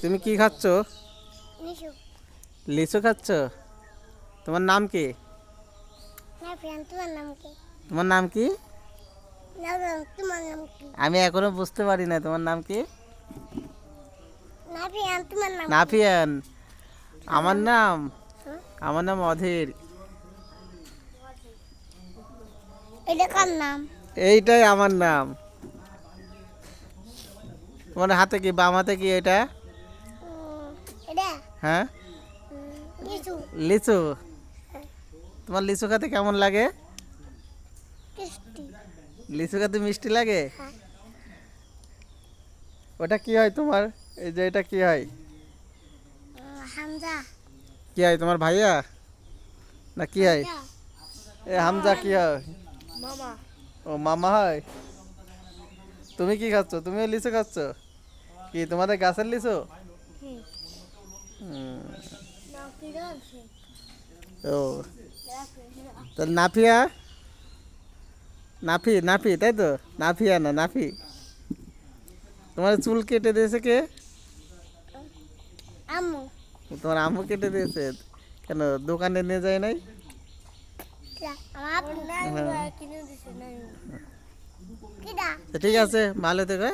তুমি কি খাচ্ছ? লিচু। লিচু খাচ্ছ? তোমার নাম কি? তোমার নাম কি? তোমার নাম কি? তোমার নাম কি? আমি এখনো বুঝতে পারি না তোমার নাম কি। নাফিয়ান। তোমার নাম কি? নাফিয়ান। আমার নাম হ্যাঁ? আমার নাম অধীর। এটা কার নাম? এইটাই আমার নাম। তোমার হাতে কি, বাম হাতে কি এটা? এটা হ্যাঁ, লিচু। লিচু। তোমার লিচু খেতে কেমন লাগে? টেস্টি। লিচু খেতে মিষ্টি লাগে? হ্যাঁ। ওটা কি হয় তোমার? এই যে এটা কি হয়? হামজা। কি হয় তোমার, ভাইয়া না কি হয়? হামজা। এ হামজা কি হয়? মামা। ও মামা হয়। তুমি কি খাচ্ছ? তুমিও লিচু খাচ্ছ? কি তোমাদের গাছের লিচু? হুম। ও তাহলে নাফিয়া, নাফি নাফি তাই তো? নাফিয়া না নাফি। তোমার চুল কেটে দিয়েছে কে? আম্মু। তোমার আম্মু কেটে দিয়েছে? কেন দোকানে নিয়ে যায় নাই? আমার কিনে দিছে। তো ঠিক আছে, ভালো থেকো।